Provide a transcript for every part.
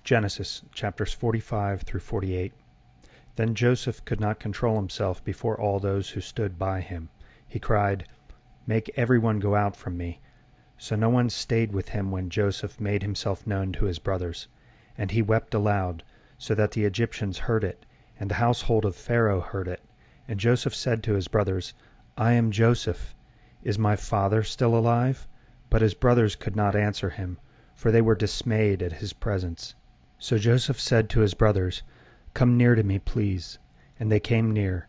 Genesis chapters 45 through 48. Then Joseph could not control himself before all those who stood by him. He cried, "Make everyone go out from me." So no one stayed with him when Joseph made himself known to his brothers. And he wept aloud, so that the Egyptians heard it, and the household of Pharaoh heard it. And Joseph said to his brothers, "I am Joseph. Is my father still alive?" But his brothers could not answer him, for they were dismayed at his presence. So Joseph said to his brothers, "Come near to me, please." And they came near.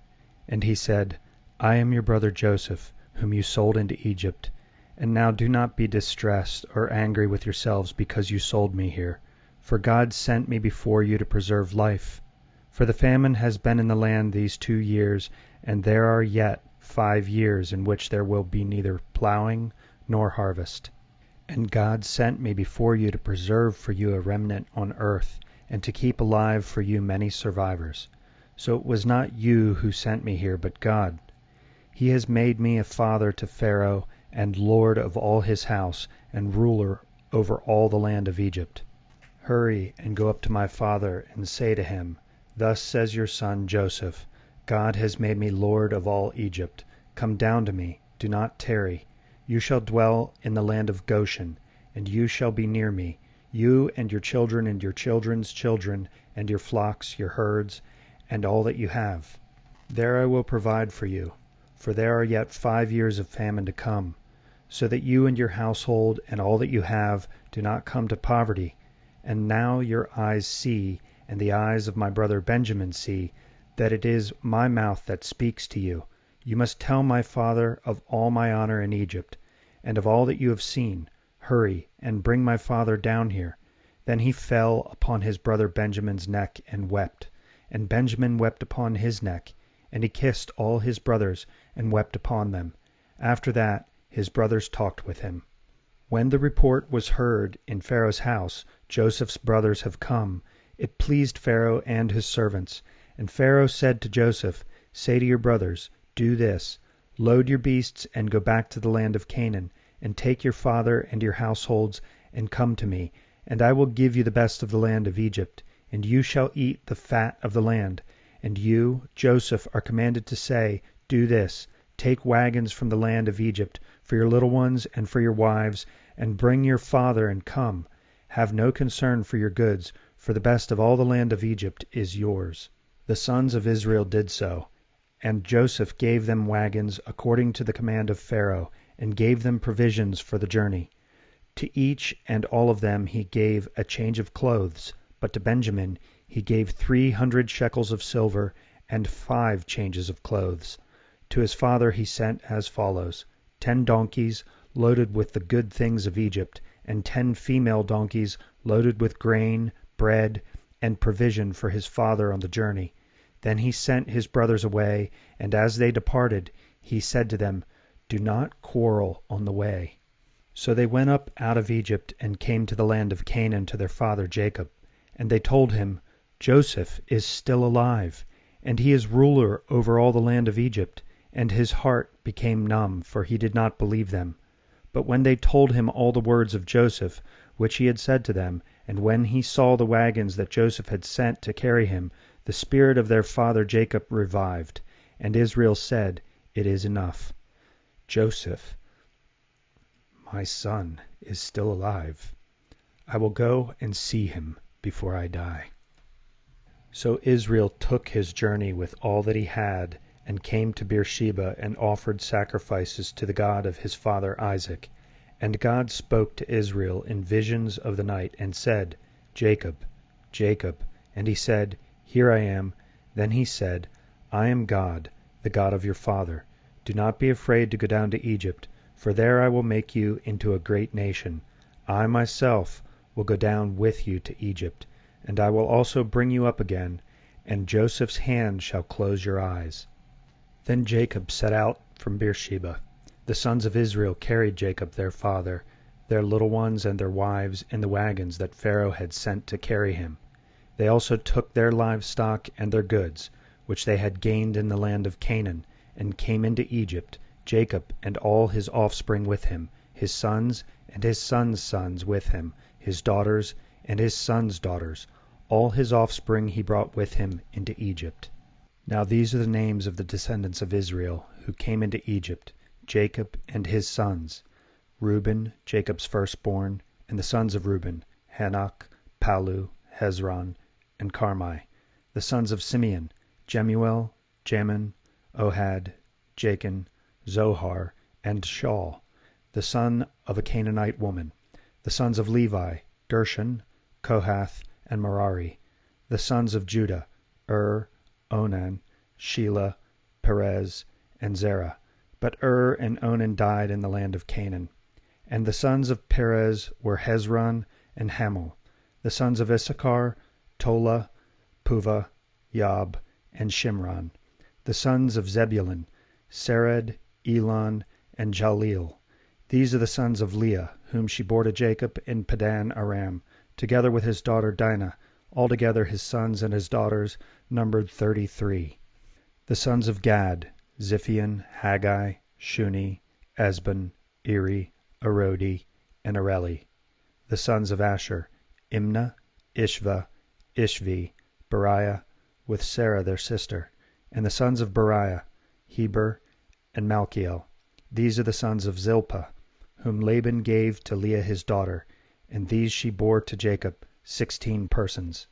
And he said, "I am your brother Joseph, whom you sold into Egypt. And now do not be distressed or angry with yourselves because you sold me here. For God sent me before you to preserve life. For the famine has been in the land these 2 years, and there are yet 5 years in which there will be neither plowing nor harvest. And God sent me before you to preserve for you a remnant on earth, and to keep alive for you many survivors. So it was not you who sent me here, but God. He has made me a father to Pharaoh, and lord of all his house, and ruler over all the land of Egypt. Hurry and go up to my father, and say to him, 'Thus says your son Joseph, God has made me lord of all Egypt. Come down to me, do not tarry. You shall dwell in the land of Goshen, and you shall be near me, you and your children and your children's children, and your flocks, your herds, and all that you have. There I will provide for you, for there are yet 5 years of famine to come, so that you and your household and all that you have do not come to poverty. And now your eyes see, and the eyes of my brother Benjamin see, that it is my mouth that speaks to you. You must tell my father of all my honor in Egypt, and of all that you have seen. Hurry, and bring my father down here." Then he fell upon his brother Benjamin's neck and wept. And Benjamin wept upon his neck. And he kissed all his brothers, and wept upon them. After that his brothers talked with him. When the report was heard in Pharaoh's house, "Joseph's brothers have come," it pleased Pharaoh and his servants. And Pharaoh said to Joseph, "Say to your brothers, 'Do this: load your beasts and go back to the land of Canaan, and take your father and your households and come to me, and I will give you the best of the land of Egypt, and you shall eat the fat of the land.' And you, Joseph, are commanded to say, 'Do this: take wagons from the land of Egypt for your little ones and for your wives, and bring your father and come. Have no concern for your goods, for the best of all the land of Egypt is yours.'" The sons of Israel did so. And Joseph gave them wagons according to the command of Pharaoh, and gave them provisions for the journey. To each and all of them he gave a change of clothes, but to Benjamin he gave 300 shekels of silver and 5 changes of clothes. To his father he sent as follows: 10 donkeys loaded with the good things of Egypt, and 10 female donkeys loaded with grain, bread, and provision for his father on the journey. Then he sent his brothers away, and as they departed, he said to them, "Do not quarrel on the way." So they went up out of Egypt and came to the land of Canaan to their father Jacob. And they told him, "Joseph is still alive, and he is ruler over all the land of Egypt." And his heart became numb, for he did not believe them. But when they told him all the words of Joseph, which he had said to them, and when he saw the wagons that Joseph had sent to carry him, the spirit of their father Jacob revived. And Israel said, "It is enough. Joseph, my son, is still alive. I will go and see him before I die." So Israel took his journey with all that he had, and came to Beersheba, and offered sacrifices to the God of his father Isaac. And God spoke to Israel in visions of the night, and said, "Jacob, Jacob." And he said, "Here I am." Then he said, "I am God, the God of your father. Do not be afraid to go down to Egypt, for there I will make you into a great nation. I myself will go down with you to Egypt, and I will also bring you up again, and Joseph's hand shall close your eyes." Then Jacob set out from Beersheba. The sons of Israel carried Jacob their father, their little ones and their wives, in the wagons that Pharaoh had sent to carry him. They also took their livestock and their goods, which they had gained in the land of Canaan, and came into Egypt, Jacob and all his offspring with him, his sons and his sons' sons with him, his daughters and his sons' daughters, all his offspring he brought with him into Egypt. Now these are the names of the descendants of Israel, who came into Egypt, Jacob and his sons: Reuben, Jacob's firstborn, and the sons of Reuben, Hanok, Palu, Hezron, and Carmi. The sons of Simeon, Jemuel, Jamin, Ohad, Jachin, Zohar, and Shaul, the son of a Canaanite woman. The sons of Levi, Gershon, Kohath, and Merari. The sons of Judah, Onan, Shelah, Perez, and Zerah. But and Onan died in the land of Canaan. And the sons of Perez were Hezron and Hamul. The sons of Issachar, Tola, Puvah, Yab, and Shimron. The sons of Zebulun, Sered, Elon, and Jaleel. These are the sons of Leah, whom she bore to Jacob in Padan Aram, together with his daughter Dinah. Altogether his sons and his daughters numbered 33. The sons of Gad, Ziphion, Haggai, Shuni, Esbon, Eri, Arodi, and Areli. The sons of Asher, Imnah, Ishva, Ishvi, Beriah, with Sarah their sister. And the sons of Beriah, Heber, and Malchiel. These are the sons of Zilpah, whom Laban gave to Leah his daughter, and these she bore to Jacob, 16 persons.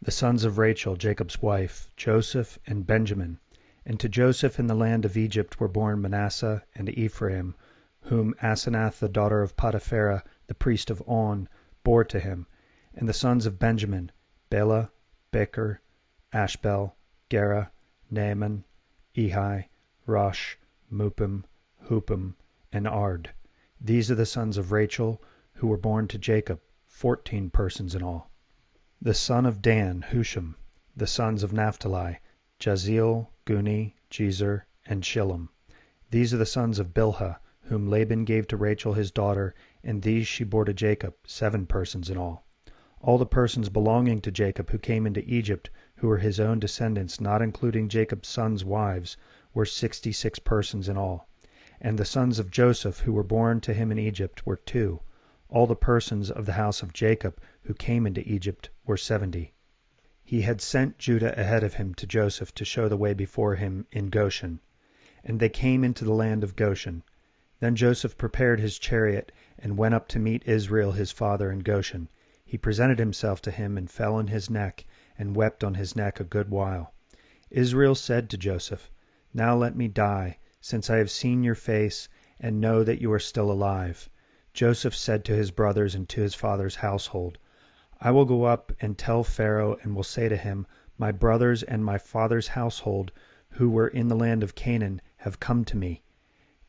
The sons of Rachel, Jacob's wife, Joseph and Benjamin. And to Joseph in the land of Egypt were born Manasseh and Ephraim, whom Asenath the daughter of Potipherah, the priest of On, bore to him. And the sons of Benjamin, Bela, Becher, Ashbel, Gera, Naaman, Ehi, Rosh, Mupim, Hupim, and Ard. These are the sons of Rachel, who were born to Jacob, 14 persons in all. The son of Dan, Husham. The sons of Naphtali, Jaziel, Guni, Jezer, and Shillem. These are the sons of Bilhah, whom Laban gave to Rachel his daughter, and these she bore to Jacob, 7 persons in all. All the persons belonging to Jacob who came into Egypt, who were his own descendants, not including Jacob's sons' wives, were 66 persons in all. And the sons of Joseph who were born to him in Egypt were 2. All the persons of the house of Jacob who came into Egypt were 70. He had sent Judah ahead of him to Joseph to show the way before him in Goshen. And they came into the land of Goshen. Then Joseph prepared his chariot and went up to meet Israel his father in Goshen. He presented himself to him and fell on his neck and wept on his neck a good while. Israel said to Joseph, "Now let me die, since I have seen your face and know that you are still alive." Joseph said to his brothers and to his father's household, "I will go up and tell Pharaoh and will say to him, My brothers and my father's household who were in the land of Canaan have come to me.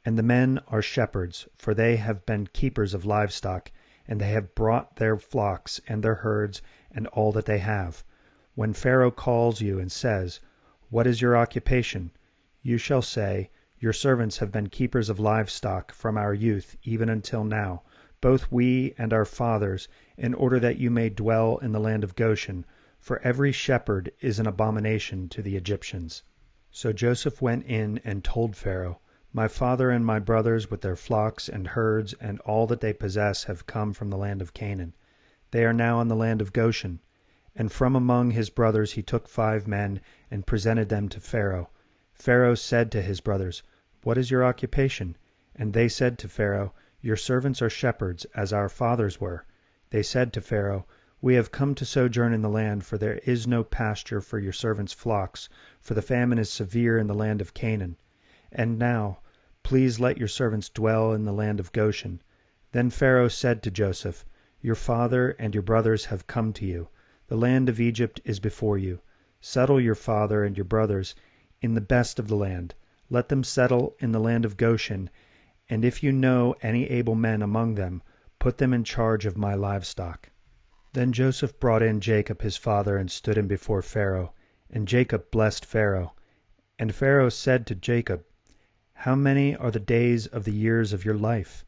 And the men are shepherds, for they have been keepers of livestock, and they have brought their flocks and their herds and all that they have. When Pharaoh calls you and says, What is your occupation? You shall say, Your servants have been keepers of livestock from our youth even until now, both we and our fathers, in order that you may dwell in the land of Goshen, for every shepherd is an abomination to the Egyptians." So Joseph went in and told Pharaoh, "My father and my brothers with their flocks and herds and all that they possess have come from the land of Canaan. They are now in the land of Goshen." And from among his brothers he took 5 men and presented them to Pharaoh. Pharaoh said to his brothers, "What is your occupation?" And they said to Pharaoh, "Your servants are shepherds, as our fathers were." They said to Pharaoh, "We have come to sojourn in the land, for there is no pasture for your servants' flocks, for the famine is severe in the land of Canaan. And now, please let your servants dwell in the land of Goshen." Then Pharaoh said to Joseph, "Your father and your brothers have come to you. The land of Egypt is before you. Settle your father and your brothers in the best of the land. Let them settle in the land of Goshen, and if you know any able men among them, put them in charge of my livestock." Then Joseph brought in Jacob his father and stood him before Pharaoh. And Jacob blessed Pharaoh. And Pharaoh said to Jacob, "How many are the days of the years of your life?"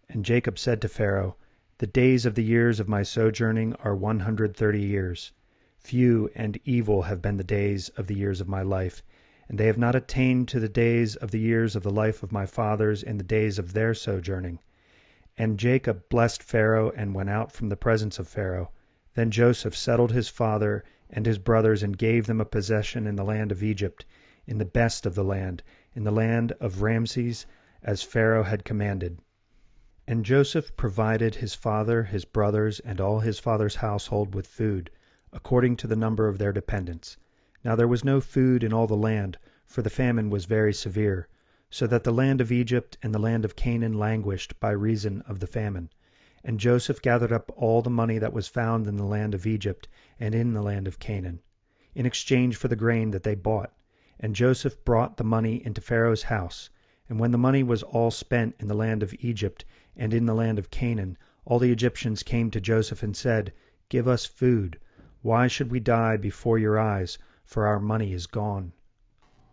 And Jacob said to Pharaoh, "The days of the years of my sojourning are 130 years. Few and evil have been the days of the years of my life, and they have not attained to the days of the years of the life of my fathers in the days of their sojourning." And Jacob blessed Pharaoh and went out from the presence of Pharaoh. Then Joseph settled his father and his brothers and gave them a possession in the land of Egypt, in the best of the land, in the land of Ramses, as Pharaoh had commanded. And Joseph provided his father, his brothers, and all his father's household with food, according to the number of their dependents. Now there was no food in all the land, for the famine was very severe, so that the land of Egypt and the land of Canaan languished by reason of the famine. And Joseph gathered up all the money that was found in the land of Egypt and in the land of Canaan, in exchange for the grain that they bought. And Joseph brought the money into Pharaoh's house. And when the money was all spent in the land of Egypt and in the land of Canaan, all the Egyptians came to Joseph and said, "Give us food. Why should we die before your eyes? For our money is gone."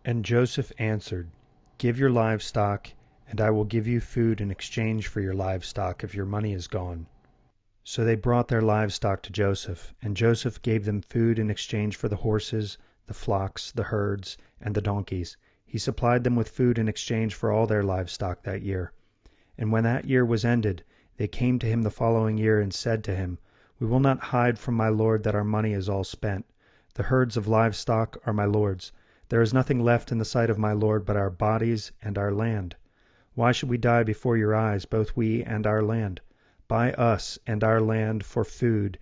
And Joseph answered, "Give your livestock, and I will give you food in exchange for your livestock if your money is gone." So they brought their livestock to Joseph, and Joseph gave them food in exchange for the horses, the flocks, the herds, and the donkeys. He supplied them with food in exchange for all their livestock that year. And when that year was ended, they came to him the following year and said to him, "We will not hide from my lord that our money is all spent. The herds of livestock are my lord's. There is nothing left in the sight of my lord but our bodies and our land. Why should we die before your eyes, both we and our land? Buy us and our land for food,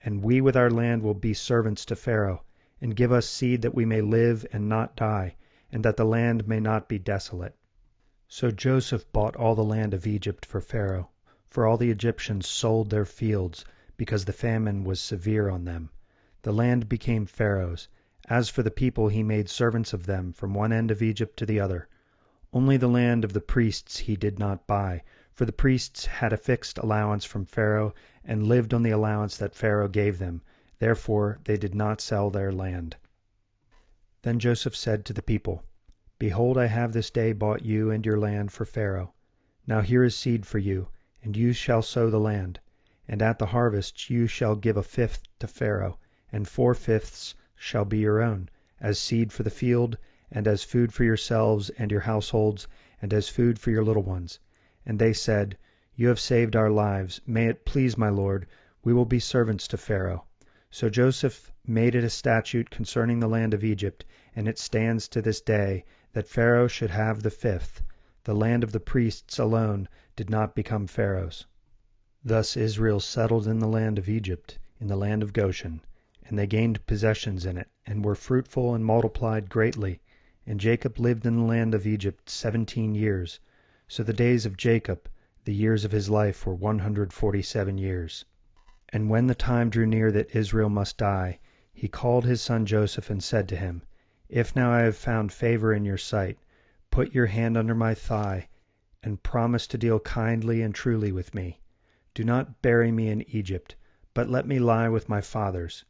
and we with our land will be servants to Pharaoh. And give us seed that we may live and not die, and that the land may not be desolate." So Joseph bought all the land of Egypt for Pharaoh, for all the Egyptians sold their fields, because the famine was severe on them. The land became Pharaoh's. As for the people, he made servants of them from one end of Egypt to the other. Only the land of the priests he did not buy, for the priests had a fixed allowance from Pharaoh and lived on the allowance that Pharaoh gave them. Therefore they did not sell their land. Then Joseph said to the people, "Behold, I have this day bought you and your land for Pharaoh. Now here is seed for you, and you shall sow the land. And at the harvest you shall give a fifth to Pharaoh, and 4/5 shall be your own, as seed for the field, and as food for yourselves and your households, and as food for your little ones." And they said, "You have saved our lives. May it please my lord, we will be servants to Pharaoh." So Joseph made it a statute concerning the land of Egypt, and it stands to this day, that Pharaoh should have the fifth. The land of the priests alone did not become Pharaoh's. Thus Israel settled in the land of Egypt, in the land of Goshen, and they gained possessions in it, and were fruitful and multiplied greatly. And Jacob lived in the land of Egypt 17 years. So the days of Jacob, the years of his life, were 147 years. And when the time drew near that Israel must die, he called his son Joseph and said to him, "If now I have found favor in your sight, put your hand under my thigh, and promise to deal kindly and truly with me. Do not bury me in Egypt, but let me lie with my fathers.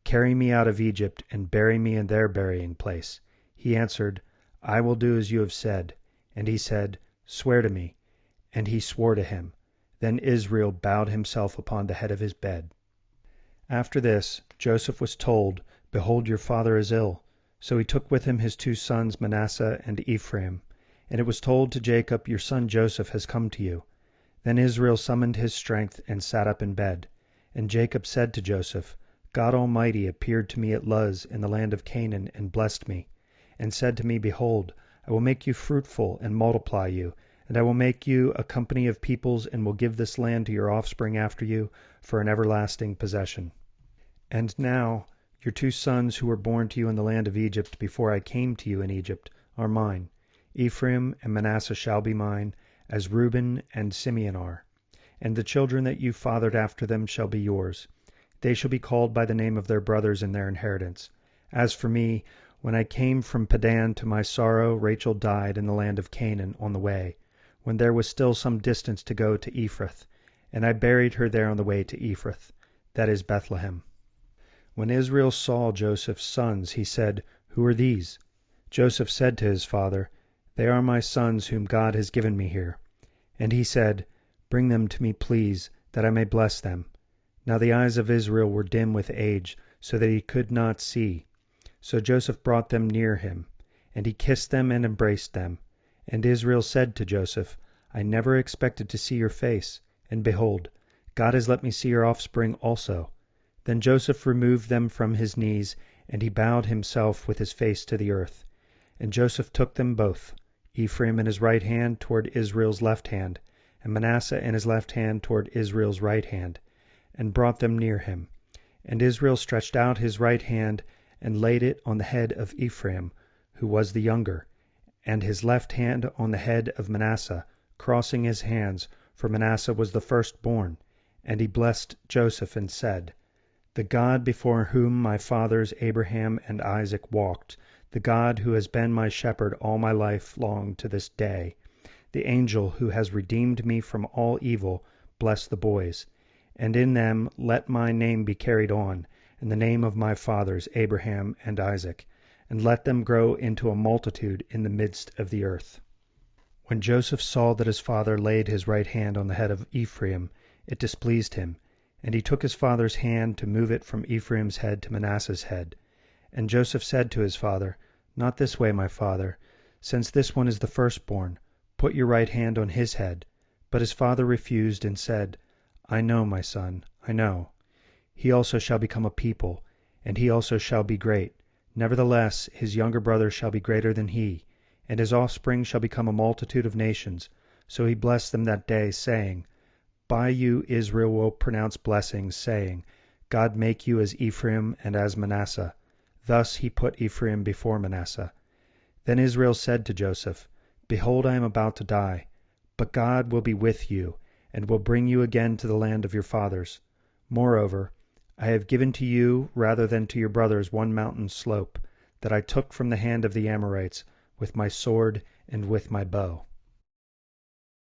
Carry me out of Egypt, and bury me in their burying place." He answered, "I will do as you have said." And he said, "Swear to me." And he swore to him. Then Israel bowed himself upon the head of his bed. After this, Joseph was told, "Behold, your father is ill." So he took with him his 2 sons Manasseh and Ephraim. And it was told to Jacob, "Your son Joseph has come to you." Then Israel summoned his strength and sat up in bed. And Jacob said to Joseph, "God Almighty appeared to me at Luz in the land of Canaan and blessed me, and said to me, Behold, I will make you fruitful and multiply you, and I will make you a company of peoples, and will give this land to your offspring after you for an everlasting possession. And now your 2 sons who were born to you in the land of Egypt before I came to you in Egypt are mine. Ephraim and Manasseh shall be mine, as Reuben and Simeon are. And the children that you fathered after them shall be yours. They shall be called by the name of their brothers in their inheritance. As for me, when I came from Padan to my sorrow, Rachel died in the land of Canaan on the way, when there was still some distance to go to Ephrath, and I buried her there on the way to Ephrath, that is Bethlehem. When Israel saw Joseph's sons, he said, Who are these? Joseph said to his father, They are my sons whom God has given me here. And he said, Bring them to me, please, that I may bless them. Now the eyes of Israel were dim with age, so that he could not see. So Joseph brought them near him, and he kissed them and embraced them. And Israel said to Joseph, I never expected to see your face, and behold, God has let me see your offspring also. Then Joseph removed them from his knees, and he bowed himself with his face to the earth. And Joseph took them both, Ephraim in his right hand toward Israel's left hand, and Manasseh in his left hand toward Israel's right hand, and brought them near him. And Israel stretched out his right hand, and laid it on the head of Ephraim, who was the younger, and his left hand on the head of Manasseh, crossing his hands, for Manasseh was the firstborn. And he blessed Joseph and said, The God before whom my fathers Abraham and Isaac walked, the God who has been my shepherd all my life long to this day, the angel who has redeemed me from all evil, bless the boys. And in them let my name be carried on, and the name of my fathers Abraham and Isaac, and let them grow into a multitude in the midst of the earth. When Joseph saw that his father laid his right hand on the head of Ephraim, it displeased him, and he took his father's hand to move it from Ephraim's head to Manasseh's head. And Joseph said to his father, Not this way, my father, since this one is the firstborn, put your right hand on his head. But his father refused and said, I know, my son, I know. He also shall become a people, and he also shall be great. Nevertheless, his younger brother shall be greater than he, and his offspring shall become a multitude of nations. So he blessed them that day, saying, By you Israel will pronounce blessings, saying, God make you as Ephraim and as Manasseh. Thus he put Ephraim before Manasseh. Then Israel said to Joseph, Behold, I am about to die, but God will be with you, and will bring you again to the land of your fathers. Moreover, I have given to you rather than to your brothers one mountain slope, that I took from the hand of the Amorites, with my sword and with my bow.